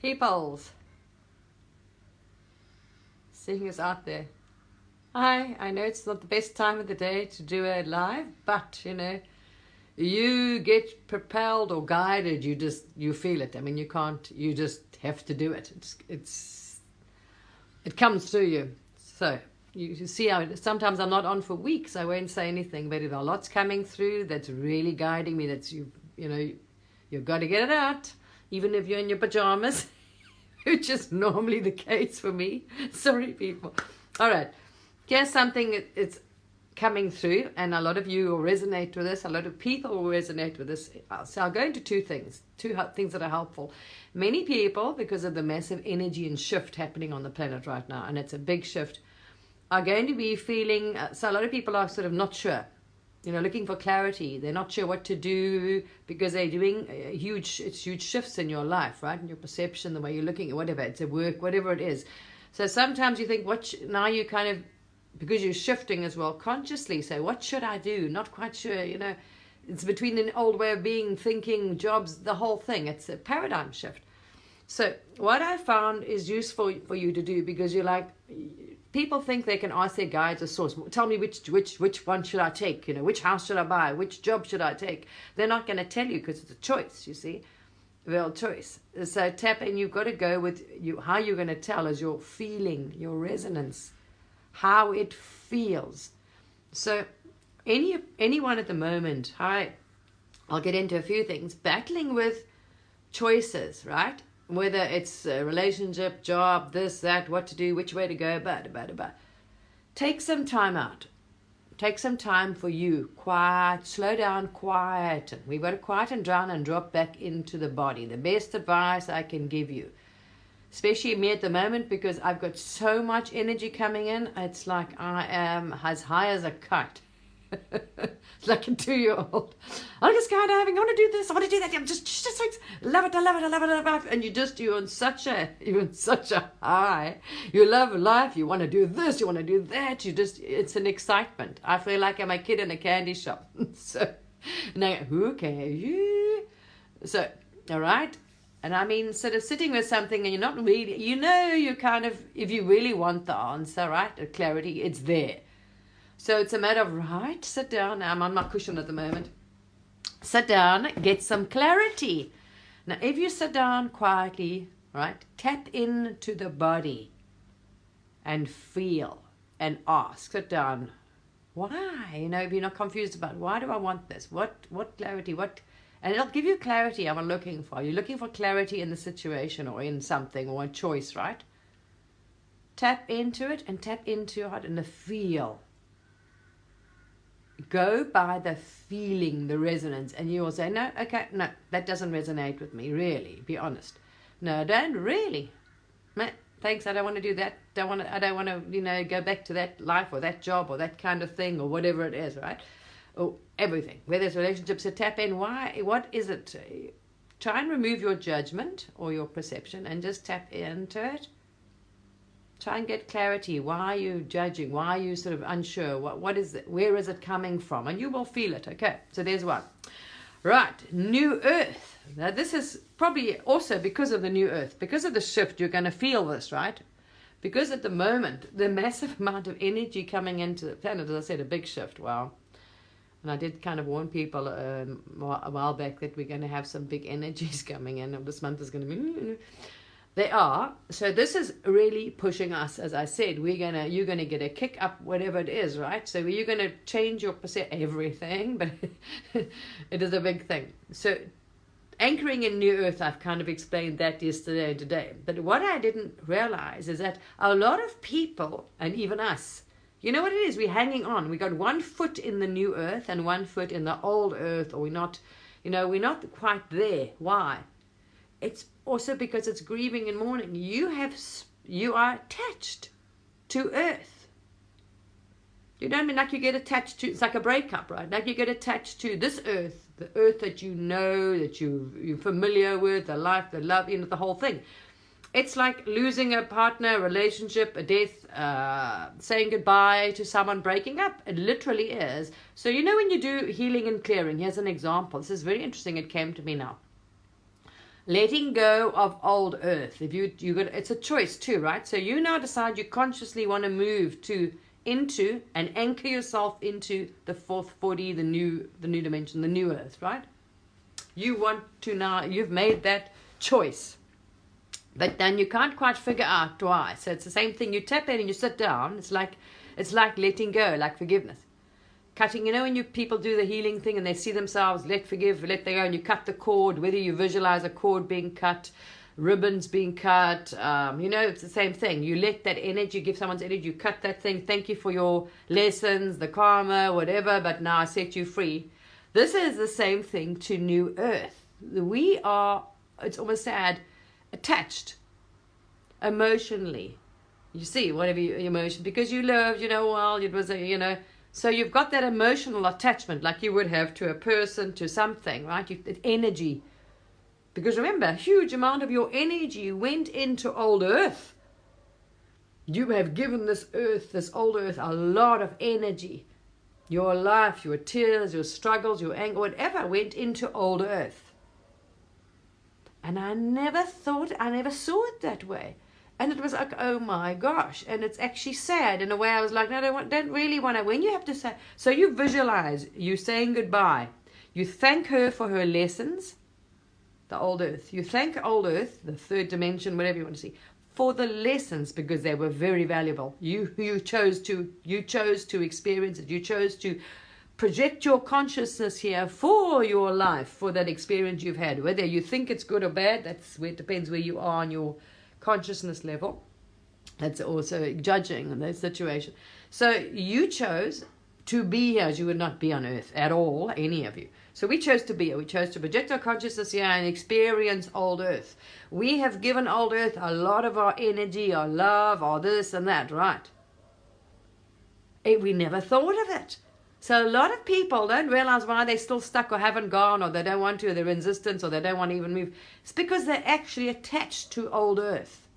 Peoples, seeing us out there. Hi, I know it's not the best time of the day to do a live, but you get propelled or guided. You feel it. I mean, you just have to do it. It comes through you. So you see how sometimes I'm not on for weeks. I won't say anything, but there are lots coming through that's really guiding me. That's you've got to get it out, even if you're in your pajamas, which is normally the case for me. Sorry, people. All right. Here's something it's coming through, and a lot of you will resonate with this. A lot of people will resonate with this. So I'll go into two things that are helpful. Many people, because of the massive energy and shift happening on the planet right now, and it's a big shift, are going to be feeling, so a lot of people are sort of not sure, looking for clarity. They're not sure what to do because they're doing huge shifts in your life, right? In your perception, the way you're looking at whatever, it's at work, whatever it is. So sometimes you think, now you kind of, because you're shifting as well consciously, say, what should I do? Not quite sure, it's between the old way of being, thinking, jobs, the whole thing. It's a paradigm shift. So what I found is useful for you to do, because you're like, people think they can ask their guides or source, tell me which one should I take, which house should I buy, which job should I take. They're not going to tell you because it's a choice, you see, real choice. So tap in, you've got to go with how you're going to tell is your feeling, your resonance, how it feels. So anyone at the moment, I'll get into a few things, battling with choices, right? Whether it's a relationship, job, this, that, what to do, which way to go, take some time out. Take some time for you. Quiet, slow down, quieten. We've got to quieten down and drop back into the body. The best advice I can give you, especially me at the moment, because I've got so much energy coming in. It's like I am as high as a kite. It's like a 2-year-old. I'm just skydiving. I want to do this. I want to do that. I'm just love it. I love it. And you're in such a high. You love life. You want to do this. You want to do that. It's an excitement. I feel like I'm a kid in a candy shop. So now, who cares? So, all right. And I mean, sort of sitting with something and you're not really, you're kind of, if you really want the answer, right, or clarity, it's there. So it's a matter of, right, sit down. I'm on my cushion at the moment. Sit down, get some clarity. Now, if you sit down quietly, right, tap into the body and feel and ask. Sit down. Why? If you're not confused about, why do I want this? What clarity? And it'll give you clarity I'm looking for. You're looking for clarity in the situation or in something or a choice, right? Tap into it and tap into your heart and the feel. Go by the feeling, the resonance, and you will say, no, that doesn't resonate with me, really, be honest. No, don't really. Thanks, I don't want to do that. I don't want to, go back to that life or that job or that kind of thing or whatever it is, right? Or everything, whether it's relationships, so tap in, what is it? Try and remove your judgment or your perception and just tap into it. Try and get clarity. Why are you judging? Why are you sort of unsure? What is it? Where is it coming from? And you will feel it. Okay, so there's one. Right, new earth. Now this is probably also because of the new earth, because of the shift, you're going to feel this, right? Because at the moment, the massive amount of energy coming into the planet, as I said, a big shift. Wow. And I did kind of warn people a while back that we're going to have some big energies coming in. And this month is going to be... They are. So this is really pushing us. As I said, you're going to get a kick up, whatever it is, right? So you're going to change your everything, but it is a big thing. So anchoring in new earth, I've kind of explained that yesterday and today. But what I didn't realize is that a lot of people, and even us, you know what it is? We're hanging on. We got one foot in the new earth and one foot in the old earth, or we're not quite there. Why? It's also because it's grieving and mourning. You are attached to earth. You don't mean like you get attached to, it's like a breakup, right? Like you get attached to this earth, the earth that you know, that you're familiar with, the life, the love, the whole thing. It's like losing a partner, a relationship, a death, saying goodbye to someone, breaking up. It literally is. So when you do healing and clearing, here's an example. This is very interesting. It came to me now. letting go of old earth. If you got, it's a choice too, right? So you now decide you consciously want to move into and anchor yourself into the fourth 40, the new dimension, the new earth, right? You want to now, you've made that choice. But then you can't quite figure out why. So it's the same thing. You tap in and you sit down. It's like letting go, like forgiveness. Cutting, when people do the healing thing and they see themselves, let forgive, let they go, and you cut the cord, whether you visualize a cord being cut, ribbons being cut, it's the same thing. You let that energy, give someone's energy, you cut that thing, thank you for your lessons, the karma, whatever, but now I set you free. This is the same thing to New Earth. We are, it's almost sad, attached emotionally. You see, whatever your emotion, because you loved, it was so you've got that emotional attachment like you would have to a person, to something, right? Energy. Because remember, a huge amount of your energy went into old earth. You have given this old earth, a lot of energy. Your life, your tears, your struggles, your anger, whatever went into old earth. And I never saw it that way. And it was like, oh my gosh. And it's actually sad in a way. I was like, no, don't really want to. When you have to say, so you visualize, you saying goodbye. You thank her for her lessons, the old earth. You thank old earth, the third dimension, whatever you want to see, for the lessons, because they were very valuable. You chose to experience it. You chose to project your consciousness here for your life, for that experience you've had. Whether you think it's good or bad, that's where it depends where you are on your consciousness level. That's also judging in that situation. So you chose to be here, as you would not be on earth at all, any of you. So we chose to be here. We chose to project our consciousness here and experience old earth. We have given old earth a lot of our energy, our love, our this and that, right? We never thought of it. So a lot of people don't realize why they're still stuck or haven't gone, or they don't want to, or they're in resistance, or they don't want to even move. It's because they're actually attached to old earth.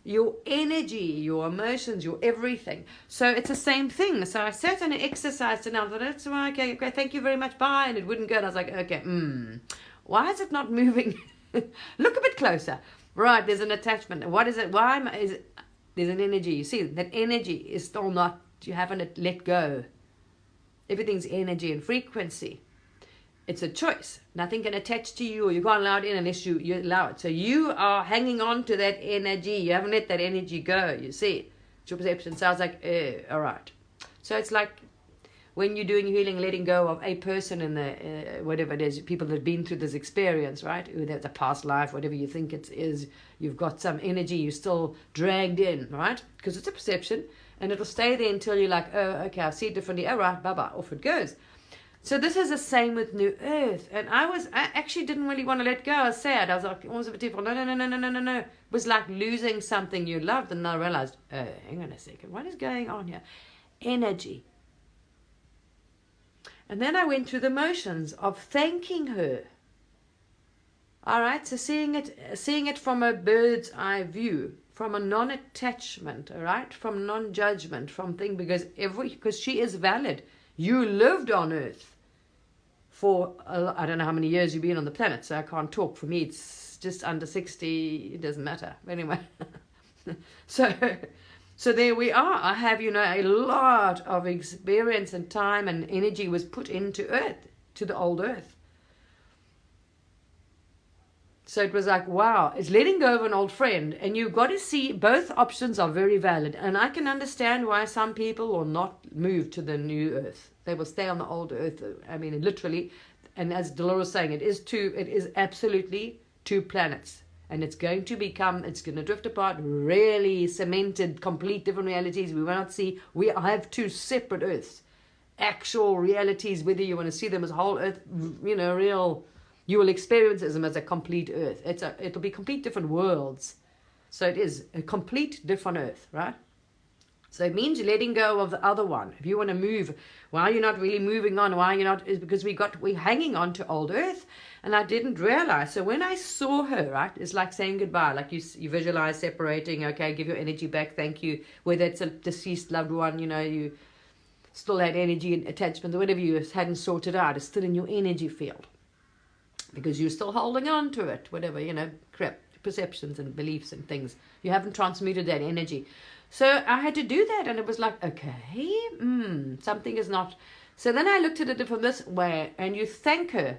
Your energy, your emotions, your everything. So it's the same thing. So I sat and exercised and I thought, that's okay, thank you very much, bye. And it wouldn't go. And I was like, okay, why is it not moving? Look a bit closer. Right, there's an attachment. What is it? There's an energy. You see, that energy is still not, you haven't let go. Everything's energy and frequency. It's a choice. Nothing can attach to you, or you can't allow it in unless you allow it. So you are hanging on to that energy. You haven't let that energy go, you see. It's your perception. Sounds like, all right. So it's like when you're doing healing, letting go of a person in the, whatever it is, people that have been through this experience, right? Whether it's a past life, whatever you think it is, you've got some energy you're still dragged in, right? Because it's a perception. And it'll stay there until you're like, oh, okay, I see it differently. Oh, right, bye-bye, off it goes. So this is the same with New Earth. And I actually didn't really want to let go. I was sad. I was like, almost a bit different. No. It was like losing something you loved. And I realized, oh, hang on a second. What is going on here? Energy. And then I went through the motions of thanking her. All right, so seeing it from a bird's eye view, from a non-attachment, all right, from non-judgment, from thing, because she is valid. You lived on Earth for, I don't know how many years you've been on the planet, so I can't talk. For me, it's just under 60. It doesn't matter. But anyway, so there we are. I have, a lot of experience and time and energy was put into Earth, to the old Earth. So it was like, wow, it's letting go of an old friend. And you've got to see both options are very valid. And I can understand why some people will not move to the new earth. They will stay on the old earth. I mean, literally. And as Dolores was saying, it is absolutely two planets. And it's going to drift apart, really cemented, complete different realities. We will not see, we have two separate earths. Actual realities, whether you want to see them as a whole earth, real. You will experience them as a complete earth. It'll be complete different worlds. So it is a complete different earth, right? So it means you're letting go of the other one. If you want to move, why you're not really moving on, why you're not, is because we're hanging on to old earth. And I didn't realize. So when I saw her, right, it's like saying goodbye. Like you visualize separating, okay, give your energy back, thank you. Whether it's a deceased loved one, you still had energy and attachment, or whatever you hadn't sorted out, is still in your energy field. because you're still holding on to it, whatever, crap, perceptions and beliefs and things. You haven't transmuted that energy. So I had to do that, and it was like, okay, something is not. So then I looked at it from this way, and you thank her.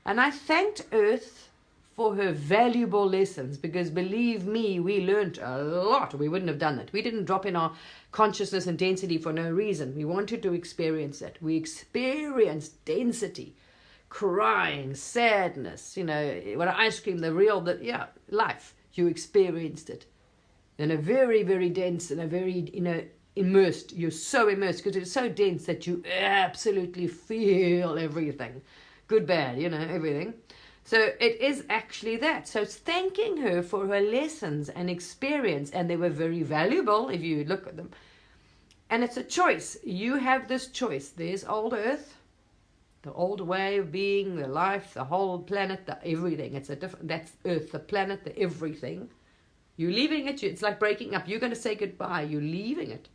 And I thanked Earth for her valuable lessons, because believe me, we learned a lot. We wouldn't have done that. We didn't drop in our consciousness and density for no reason. We wanted to experience it. We experienced density, crying, sadness, when ice cream, life. You experienced it in a very, very dense and a very, immersed. You're so immersed because it's so dense that you absolutely feel everything. Good, bad, everything. So it is actually that. So it's thanking her for her lessons and experience, and they were very valuable if you look at them. And it's a choice. You have this choice. There's old Earth, the old way of being, the life, the whole planet, the everything. That's Earth, the planet, the everything. You're leaving it. It's like breaking up. You're going to say goodbye. You're leaving it.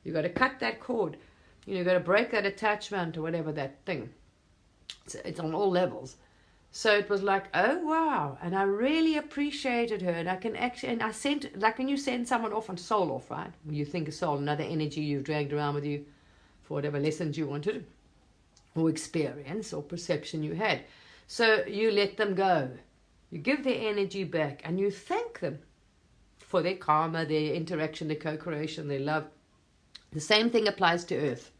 You've got to cut that cord. You've got to break that attachment or whatever, that thing. It's on all levels. So it was like, oh wow, and I really appreciated her, and I sent, like when you send someone off on soul off, right? When you think a soul, another energy you've dragged around with you for whatever lessons you wanted, or experience, or perception you had. So you let them go. You give their energy back, and you thank them for their karma, their interaction, their co-creation, their love. The same thing applies to Earth.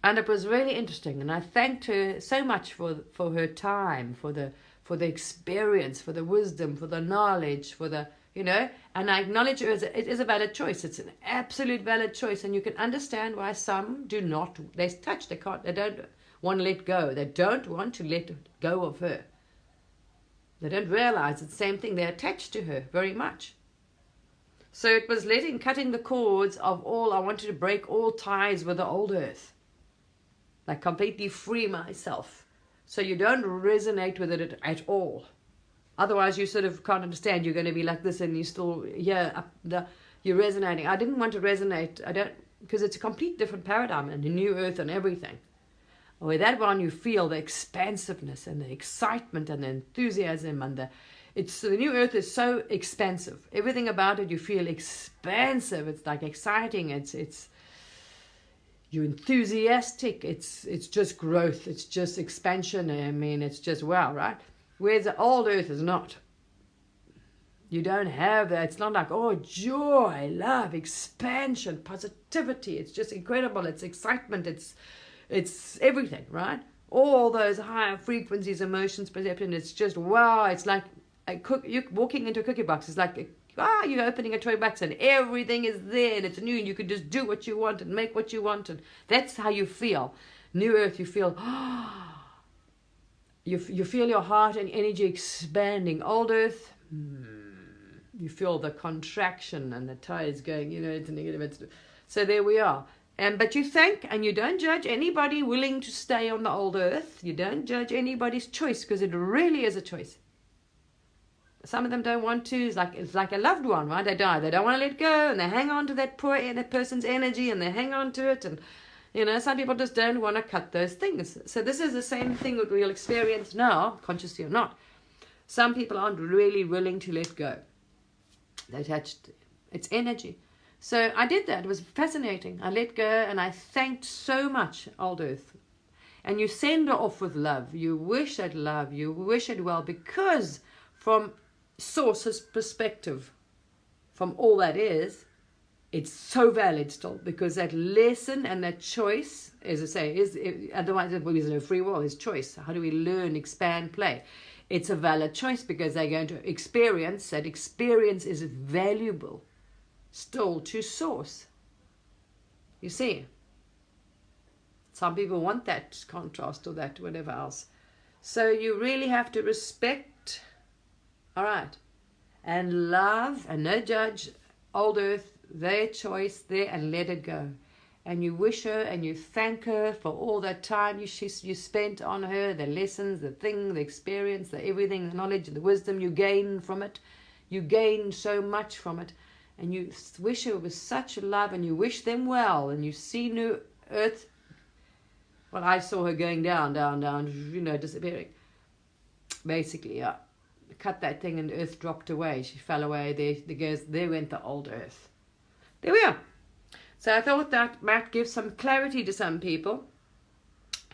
And it was really interesting, and I thanked her so much for her time, for the experience, for the wisdom, for the knowledge, for the, and I acknowledge her as it is a valid choice. It's an absolute valid choice, and you can understand why some do not. They don't want to let go. They don't want to let go of her. They don't realize it's the same thing. They're attached to her very much. So it was cutting the cords of all. I wanted to break all ties with the old Earth. Like completely free myself. So you don't resonate with it at all. Otherwise you sort of can't understand. You're going to be like this and you still, you're resonating. I didn't want to resonate. Because it's a complete different paradigm and a new Earth and everything. With that one you feel the expansiveness and the excitement and the enthusiasm and the new Earth is so expansive. Everything about it you feel expansive. It's like exciting. It's you're enthusiastic. It's just growth. It's just expansion. I mean, it's just wow, right? Whereas the old Earth is not. You don't have that. It's not like, oh, joy, love, expansion, positivity. It's just incredible. It's excitement. It's everything, right? All those higher frequencies, emotions, perception. It's just wow. It's like you're walking into a cookie box. It's like you're opening a toy box and everything is there and it's new and you can just do what you want and make what you want, and that's how you feel. New Earth, you feel you feel your heart and energy expanding. Old Earth, you feel the contraction and the tides going, it's negative. So there we are. But you thank, and you don't judge anybody willing to stay on the old Earth. You don't judge anybody's choice, because it really is a choice. Some of them don't want to. It's like a loved one, right? They die. They don't want to let go, and they hang on to that person's energy, and they hang on to it. And some people just don't want to cut those things. So this is the same thing that we'll experience now, consciously or not. Some people aren't really willing to let go. They're attached. It's energy. So I did that. It was fascinating. I let go, and I thanked so much old Earth. And you send her off with love. You wish it love. You wish it well, because from Source's perspective, from all that is, it's so valid still, because that lesson and that choice, as I say, otherwise there's no free will. It's choice. How do we learn, expand, play? It's a valid choice, because they're going to experience. That experience is valuable still to Source. You see, some people want that contrast or that whatever else. So you really have to respect. All right, and love and no judge old Earth, their choice there, and let it go. And you wish her and you thank her for all that time you spent on her, the lessons, the thing, the experience, the everything, the knowledge, the wisdom you gain from it. You gain so much from it, and you wish her with such love, and you wish them well, and you see new Earth. Well, I saw her going down, disappearing. basically, cut that thing and the earth dropped away. She fell away. There went the old earth. There we are. So I thought that might give some clarity to some people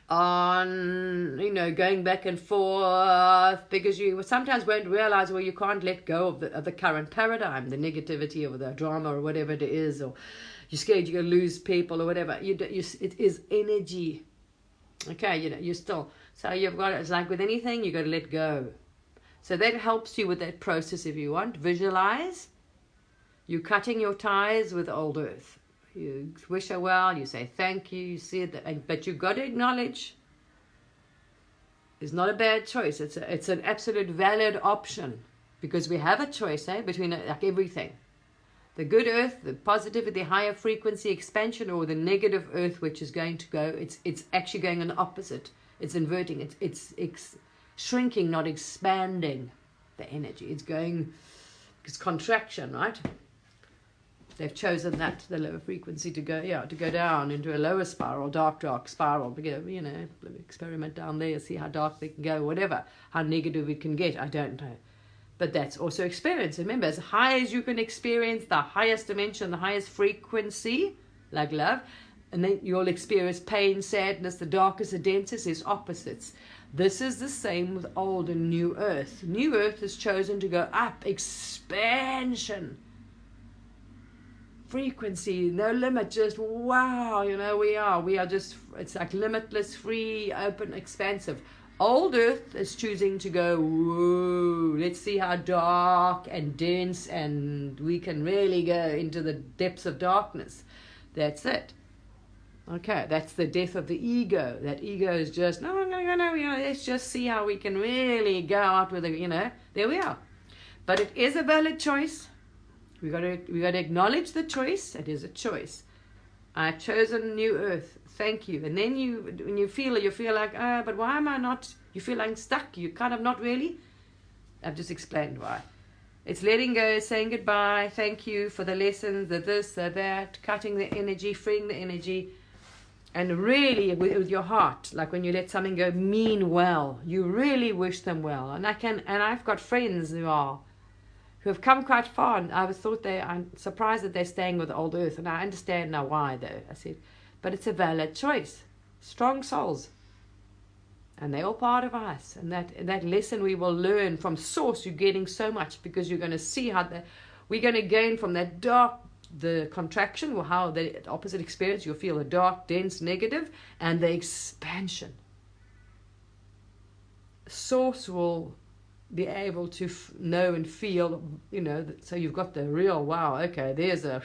on, going back and forth, because you sometimes won't realize, you can't let go of the current paradigm, the negativity or the drama or whatever it is, or you're scared you're going to lose people or whatever. It is energy. Okay, you're still, so you've got, it's like with anything, you've got to let go. So that helps you with that process if you want. Visualize. You're cutting your ties with old earth. You wish her well, you say thank you, you see it, but you've got to acknowledge it's not a bad choice. It's an absolute valid option, because we have a choice between like everything. The good earth, the positive, the higher frequency expansion, or the negative earth, which is going to go, it's actually going in the opposite. It's inverting. It's shrinking, not expanding the energy. It's contraction, right? They've chosen that, the lower frequency, to go down into a lower spiral, dark spiral. Experiment down there, see how dark they can go, whatever, how negative it can get, I don't know. But that's also experience. Remember, as high as you can experience the highest dimension, the highest frequency, like love, and then you'll experience pain, sadness. The darkest, the densest is opposites. This is the same with old and new earth. New earth has chosen to go up, expansion. Frequency, no limit, just wow, we are just, it's like limitless, free, open, expansive. Old earth is choosing to go, whoa, let's see how dark and dense, and we can really go into the depths of darkness. That's it. Okay, that's the death of the ego. That ego is just, no, let's just see how we can really go out with it, there we are. But it is a valid choice. We got to acknowledge the choice. It is a choice. I've chosen new earth. Thank you. And then when you feel like, but why am I not? You feel like stuck. You kind of not really. I've just explained why. It's letting go, saying goodbye. Thank you for the lessons, the this, the that, cutting the energy, freeing the energy, and really with your heart, like when you let something go, mean well. You really wish them well. And I've got friends who have come quite far, and I'm surprised that they're staying with the old earth, and I understand now why, though. I said, but it's a valid choice. Strong souls, and they're all part of us, and that lesson we will learn from source. You're getting so much, because you're going to see how we're going to gain from that dark, the contraction, or how the opposite experience. You'll feel the dark, dense, negative, and the expansion. Source will be able to know and feel, so you've got the real, wow, okay, there's a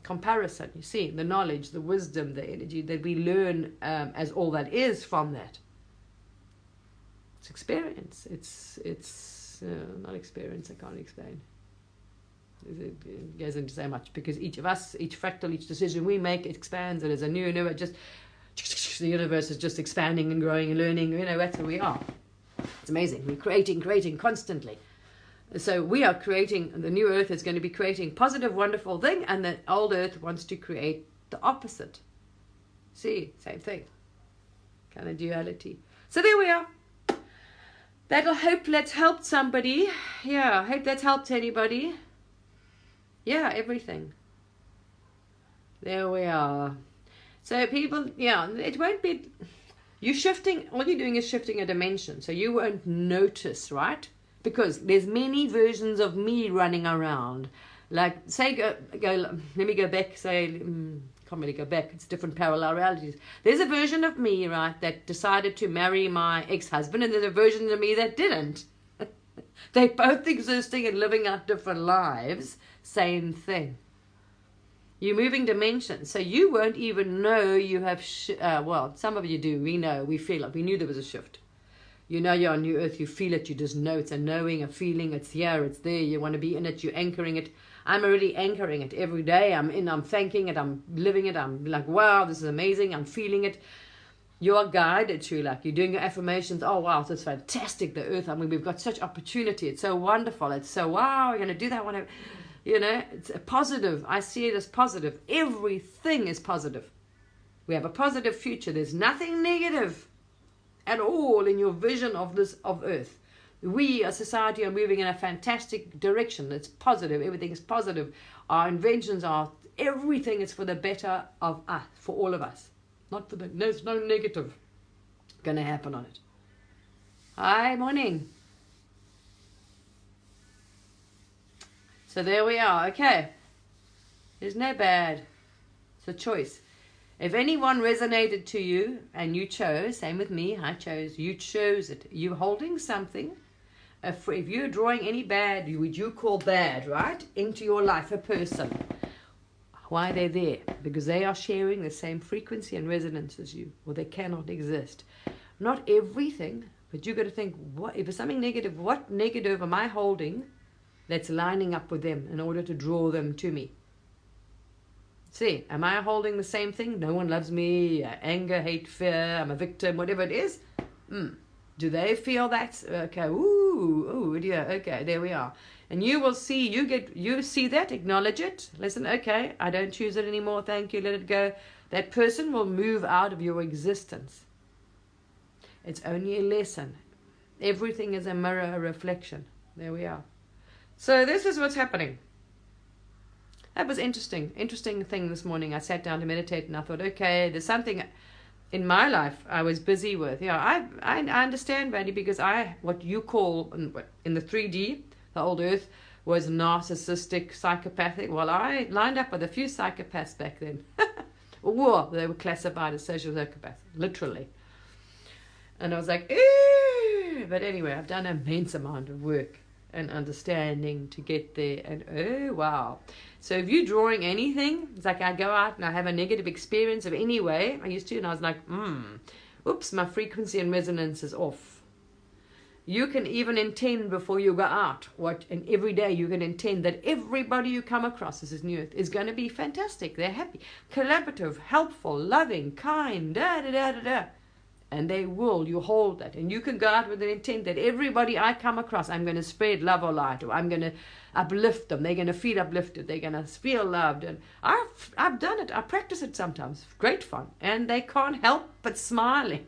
comparison. You see, the knowledge, the wisdom, the energy that we learn as all that is from that. It's experience. It's not experience, I can't explain. It goes into so much, because each of us, each fractal, each decision we make, it expands, and as a new, just the universe is just expanding and growing and learning. That's who we are. It's amazing. We're creating constantly. So we are creating, the new earth is going to be creating positive, wonderful thing, and the old earth wants to create the opposite. See, same thing. Kind of duality. So there we are. Let's help somebody. Yeah, I hope that's helped anybody. Yeah, everything. There we are. So people, it won't be... You're shifting, all you're doing is shifting a dimension, so you won't notice, right? Because there's many versions of me running around. Like, say, let me go back, can't really go back, it's different parallel realities. There's a version of me, right, that decided to marry my ex-husband, and there's a version of me that didn't. They're both existing and living out different lives, same thing. You're moving dimensions, so you won't even know you have, some of you do, we know, we feel it, we knew there was a shift. You're on new earth, you feel it, you just know, it's a knowing, a feeling, it's here, it's there, you want to be in it, you're anchoring it. I'm already anchoring it every day, I'm thanking it, I'm living it, I'm like, wow, this is amazing, I'm feeling it. You are guided to, like, you're doing your affirmations, oh wow, so it's fantastic, the earth, we've got such opportunity, it's so wonderful, it's so, wow, we're going to do that one. It's a positive. I see it as positive. Everything is positive. We have a positive future. There's nothing negative. at all in your vision of earth. We as society are moving in a fantastic direction. It's positive. Everything is positive. Our inventions are, everything is for the better of us, for all of us. Not for there's no negative going to happen on it. Hi, morning. So there we are. Okay. There's no bad. It's a choice. If anyone resonated to you and you chose, same with me, I chose, you chose it. You're holding something. If you're drawing any bad, would you call bad, right, into your life, a person. Why are they there? Because they are sharing the same frequency and resonance as you, or they cannot exist. Not everything, but you've got to think, what if it's something negative, what negative am I holding that's lining up with them in order to draw them to me? See, am I holding the same thing? No one loves me, anger, hate, fear, I'm a victim, whatever it is. Do they feel that? Okay, ooh, yeah, okay, there we are. And you will see, you see that, acknowledge it. Listen, okay, I don't choose it anymore, thank you, let it go. That person will move out of your existence. It's only a lesson. Everything is a mirror, a reflection. There we are. So this is what's happening. That was interesting thing this morning. I sat down to meditate and I thought, okay, there's something in my life I was busy with. Yeah, I understand, Randy, because what you call in the 3D, the old earth, was narcissistic, psychopathic. Well, I lined up with a few psychopaths back then. Or they were classified as social psychopaths, literally. And I was like, ew. But anyway, I've done an immense amount of work and understanding to get there, and oh wow. So if you're drawing anything, it's like I go out and I have a negative experience of any way I used to, and I was like, oops, my frequency and resonance is off. You can even intend before you go out, and every day you can intend that everybody you come across, this is new earth, is going to be fantastic, they're happy, collaborative, helpful, loving, kind, and they will, you hold that, and you can go out with an intent that everybody I come across, I'm going to spread love or light, or I'm going to uplift them, they're going to feel uplifted, they're going to feel loved. And I've done it, I practice it sometimes, great fun, and they can't help but smiling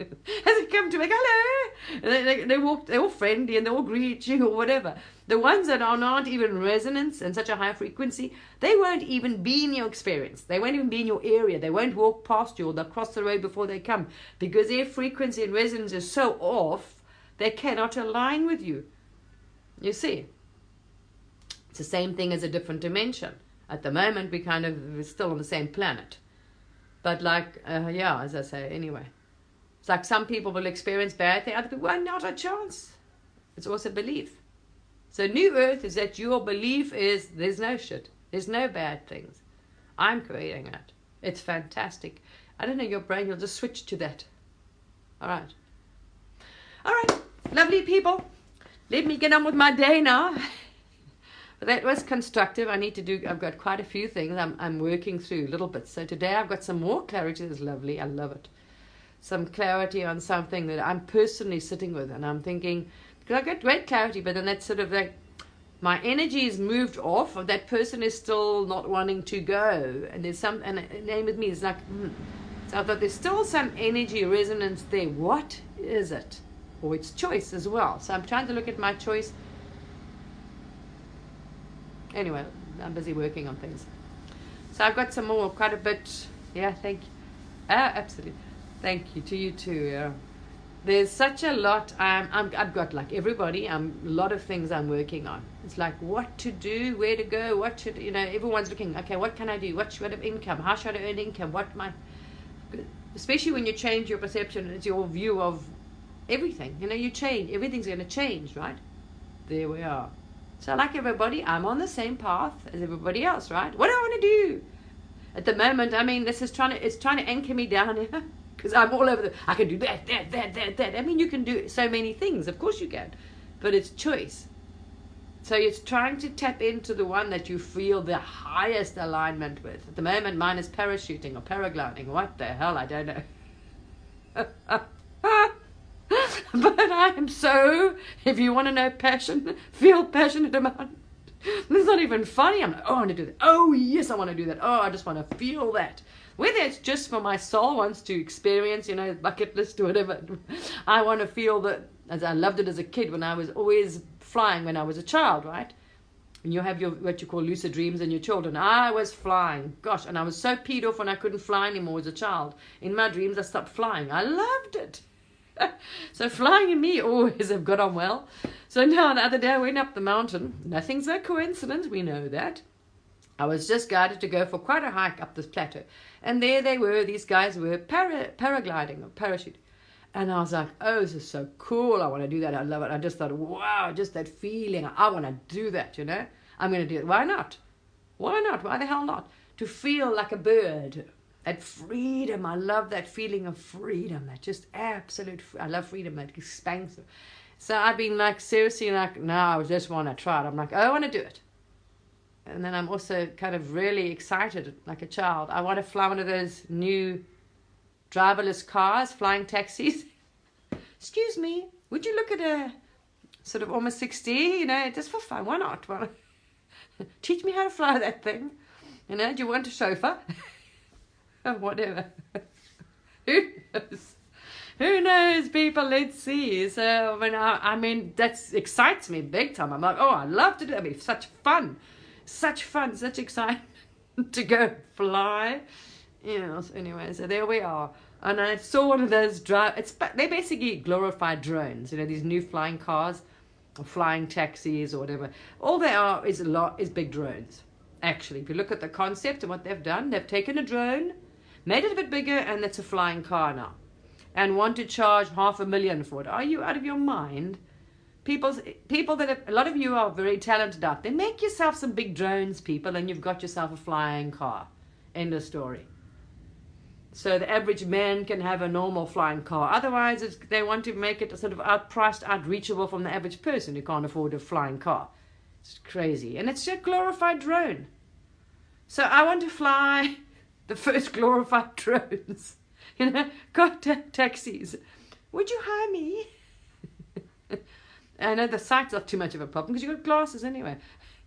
as they come to me, hello, and they're all friendly and they all greet you or whatever. The ones that are not even resonance and such a high frequency, they won't even be in your experience. They won't even be in your area. They won't walk past you, or they'll cross the road before they come, because their frequency and resonance is so off, they cannot align with you. You see? It's the same thing as a different dimension. At the moment, we're still on the same planet. But as I say, anyway. It's like some people will experience bad things, other people, well, not a chance. It's also belief. So new earth is that your belief is there's no shit. There's no bad things. I'm creating that. It's fantastic. I don't know, your brain will just switch to that. All right. All right. Lovely people. Let me get on with my day now. But that was constructive. I've got quite a few things I'm working through little bits. So today I've got some more clarity. That's lovely. I love it. Some clarity on something that I'm personally sitting with, and I'm thinking, because I got great clarity, but then that's sort of like my energy is moved off, or that person is still not wanting to go, and there's some, and the name with me is like, so I thought there's still some energy resonance there. What is it? Or it's choice as well. So I'm trying to look at my choice. Anyway, I'm busy working on things. So I've got some more, quite a bit. Yeah, thank you. Absolutely. Thank you to you too. Yeah. There's such a lot. I've got, like everybody, a lot of things I'm working on. It's like what to do, where to go, what should, everyone's looking, okay, what can I do? What should I have income? How should I earn income? Especially when you change your perception, it's your view of everything. You change, everything's going to change, right? There we are. So like everybody, I'm on the same path as everybody else, right? What do I want to do? At the moment, this is trying to anchor me down here. Because I'm all over I can do that. You can do so many things. Of course you can. But it's choice. So it's trying to tap into the one that you feel the highest alignment with. At the moment, mine is parachuting or paragliding. What the hell? I don't know. But I am so, if you want to know feel passionate about it. It's not even funny. I'm like, oh, I want to do that. Oh, yes, I want to do that. Oh, I just want to feel that. Whether it's just for my soul wants to experience, bucket list or whatever. I want to feel that, as I loved it as a kid when I was always flying when I was a child, right? And you have your what you call lucid dreams and your children. I was flying, gosh, and I was so peed off when I couldn't fly anymore as a child. In my dreams, I stopped flying. I loved it. So flying and me always have got on well. So now the other day I went up the mountain. Nothing's a coincidence, we know that. I was just guided to go for quite a hike up this plateau. And there they were, these guys were paragliding or parachute. And I was like, oh, this is so cool. I want to do that. I love it. I just thought, wow, just that feeling. I want to do that, I'm going to do it. Why not? Why not? Why the hell not? To feel like a bird. That freedom. I love that feeling of freedom. That just absolute, I love freedom. That expansive. So I've been like, seriously, like, no, I just want to try it. I'm like, oh, I want to do it. And then I'm also kind of really excited, like a child. I want to fly one of those new driverless cars, flying taxis. Excuse me, would you look at a sort of almost 60, just for fun? Why not? Well, teach me how to fly that thing. Do you want a chauffeur? Or whatever. Who knows? Who knows, people? Let's see. So, I mean, that excites me big time. I'm like, oh, I love to do that. It'd be such fun. Such fun, such excitement to go fly. So anyway, so there we are. And I saw one of those they're basically glorified drones, these new flying cars or flying taxis or whatever. All they are is big drones. Actually, if you look at the concept and what they've done, they've taken a drone, made it a bit bigger, and it's a flying car now. And want to charge $500,000 for it. Are you out of your mind? People that a lot of you are very talented out there. Make yourself some big drones, people, and you've got yourself a flying car. End of story. So the average man can have a normal flying car. Otherwise, they want to make it sort of outpriced, outreachable from the average person who can't afford a flying car. It's crazy. And it's a glorified drone. So I want to fly the first glorified drones. Got taxis. Would you hire me? I know the sight's not too much of a problem because you've got glasses anyway.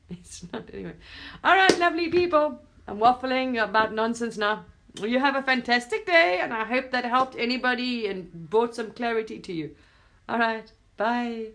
It's not anyway. All right, lovely people. I'm waffling about nonsense now. You have a fantastic day, and I hope that helped anybody and brought some clarity to you. All right, bye.